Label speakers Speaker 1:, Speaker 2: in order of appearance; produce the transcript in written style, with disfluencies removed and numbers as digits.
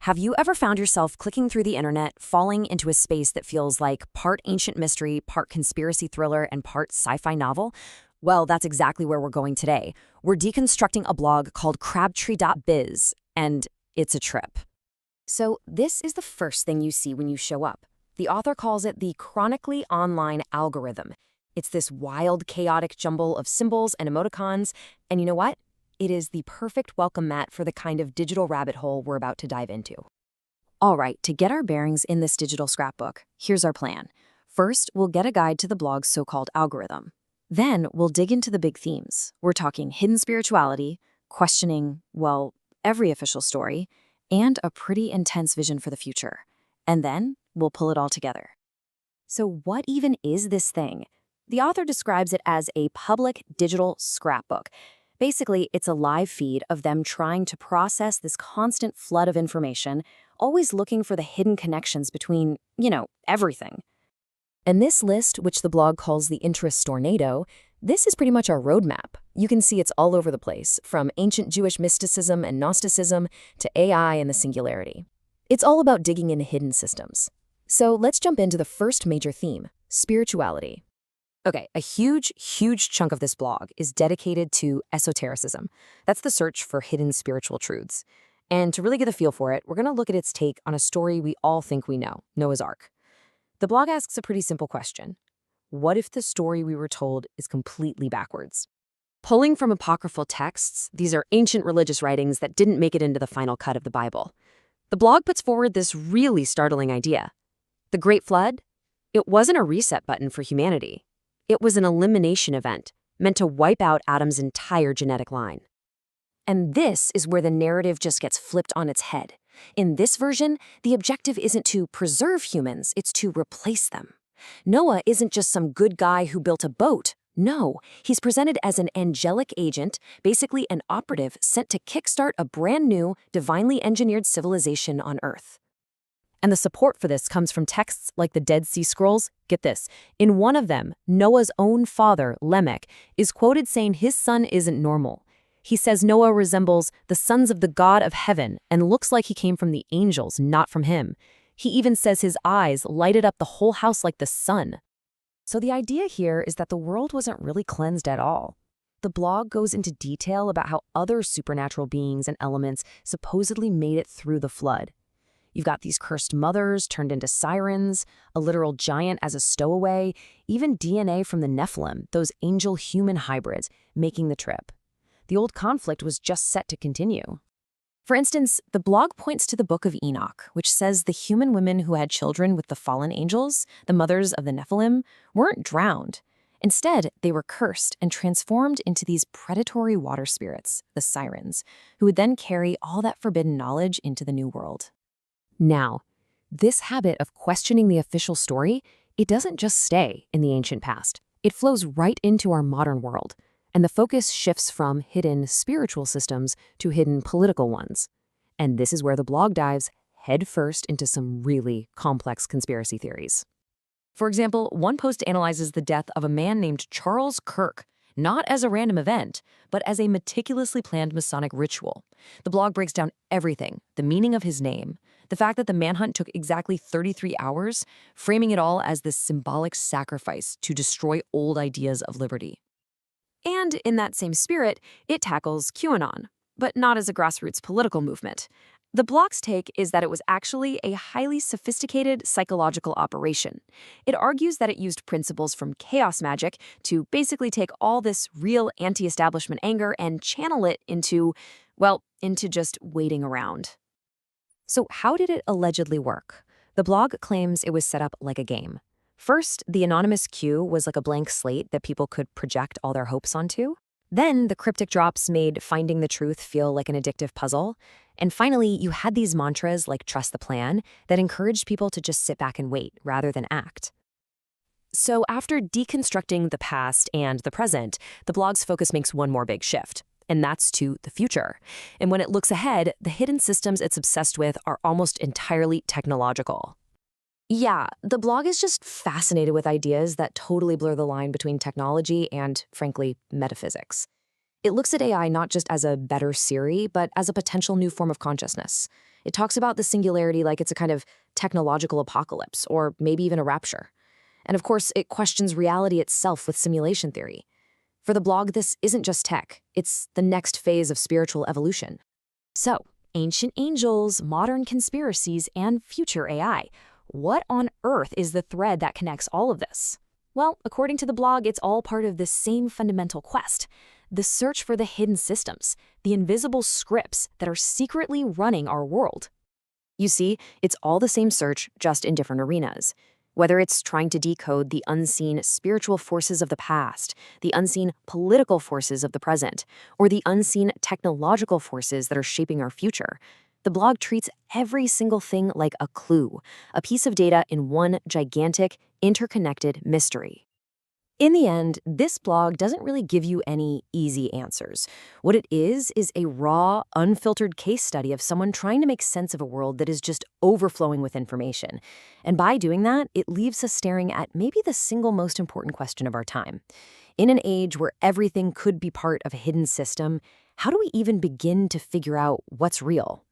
Speaker 1: Have you ever found yourself clicking through the internet, falling into a space that feels like part ancient mystery, part conspiracy thriller, and part sci-fi novel? Well, that's exactly where we're going today. We're deconstructing a blog called Crabtree.biz, and it's a trip. So this is the first thing you see when you show up. The author calls it the chronically online algorithm. It's this wild, chaotic jumble of symbols and emoticons, and you know what? It is the perfect welcome mat for the kind of digital rabbit hole we're about to dive into. All right, to get our bearings in this digital scrapbook, here's our plan. First, we'll get a guide to the blog's so-called algorithm. Then, we'll dig into the big themes. We're talking hidden spirituality, questioning, well, every official story, and a pretty intense vision for the future. And then, we'll pull it all together. So what even is this thing? The author describes it as a public digital scrapbook. Basically, it's a live feed of them trying to process this constant flood of information, always looking for the hidden connections between, everything. And this list, which the blog calls the Interest Tornado, this is pretty much our roadmap. You can see it's all over the place, from ancient Jewish mysticism and Gnosticism to AI and the singularity. It's all about digging into hidden systems. So let's jump into the first major theme, spirituality. Okay, a huge chunk of this blog is dedicated to esotericism. That's the search for hidden spiritual truths. And to really get a feel for it, we're going to look at its take on a story we all think we know, Noah's Ark. The blog asks a pretty simple question. What if the story we were told is completely backwards? Pulling from apocryphal texts, these are ancient religious writings that didn't make it into the final cut of the Bible. The blog puts forward this really startling idea. The Great Flood? It wasn't a reset button for humanity. It was an elimination event, meant to wipe out Adam's entire genetic line. And this is where the narrative just gets flipped on its head. In this version, the objective isn't to preserve humans, it's to replace them. Noah isn't just some good guy who built a boat. No, he's presented as an angelic agent, basically an operative sent to kickstart a brand new, divinely engineered civilization on Earth. And the support for this comes from texts like the Dead Sea Scrolls. Get this. In one of them, Noah's own father, Lamech, is quoted saying his son isn't normal. He says Noah resembles the sons of the God of heaven and looks like he came from the angels, not from him. He even says his eyes lighted up the whole house like the sun. So the idea here is that the world wasn't really cleansed at all. The blog goes into detail about how other supernatural beings and elements supposedly made it through the flood. You've got these cursed mothers turned into sirens, a literal giant as a stowaway, even DNA from the Nephilim, those angel-human hybrids, making the trip. The old conflict was just set to continue. For instance, the blog points to the Book of Enoch, which says the human women who had children with the fallen angels, the mothers of the Nephilim, weren't drowned. Instead, they were cursed and transformed into these predatory water spirits, the sirens, who would then carry all that forbidden knowledge into the new world. Now, this habit of questioning the official story, it doesn't just stay in the ancient past. It flows right into our modern world, and the focus shifts from hidden spiritual systems to hidden political ones. And this is where the blog dives headfirst into some really complex conspiracy theories. For example, one post analyzes the death of a man named Charles Kirk, not as a random event, but as a meticulously planned Masonic ritual. The blog breaks down everything, the meaning of his name, the fact that the manhunt took exactly 33 hours, framing it all as this symbolic sacrifice to destroy old ideas of liberty. And in that same spirit, it tackles QAnon, but not as a grassroots political movement. The blog's take is that it was actually a highly sophisticated psychological operation. It argues that it used principles from chaos magic to basically take all this real anti-establishment anger and channel it into just waiting around. So how did it allegedly work? The blog claims it was set up like a game. First, the anonymous Q was like a blank slate that people could project all their hopes onto. Then, the cryptic drops made finding the truth feel like an addictive puzzle. And finally, you had these mantras like trust the plan that encouraged people to just sit back and wait rather than act. So after deconstructing the past and the present, the blog's focus makes one more big shift, and that's to the future. And when it looks ahead, the hidden systems it's obsessed with are almost entirely technological. Yeah, the blog is just fascinated with ideas that totally blur the line between technology and, frankly, metaphysics. It looks at AI not just as a better Siri, but as a potential new form of consciousness. It talks about the singularity like it's a kind of technological apocalypse, or maybe even a rapture. And of course, it questions reality itself with simulation theory. For the blog, this isn't just tech, it's the next phase of spiritual evolution. So, ancient angels, modern conspiracies, and future AI. What on earth is the thread that connects all of this? Well, according to the blog, it's all part of the same fundamental quest: the search for the hidden systems, the invisible scripts that are secretly running our world. You see, it's all the same search, just in different arenas. Whether it's trying to decode the unseen spiritual forces of the past, the unseen political forces of the present, or the unseen technological forces that are shaping our future, the blog treats every single thing like a clue, a piece of data in one gigantic, interconnected mystery. In the end, this blog doesn't really give you any easy answers. What it is a raw, unfiltered case study of someone trying to make sense of a world that is just overflowing with information. And by doing that, it leaves us staring at maybe the single most important question of our time. In an age where everything could be part of a hidden system, how do we even begin to figure out what's real?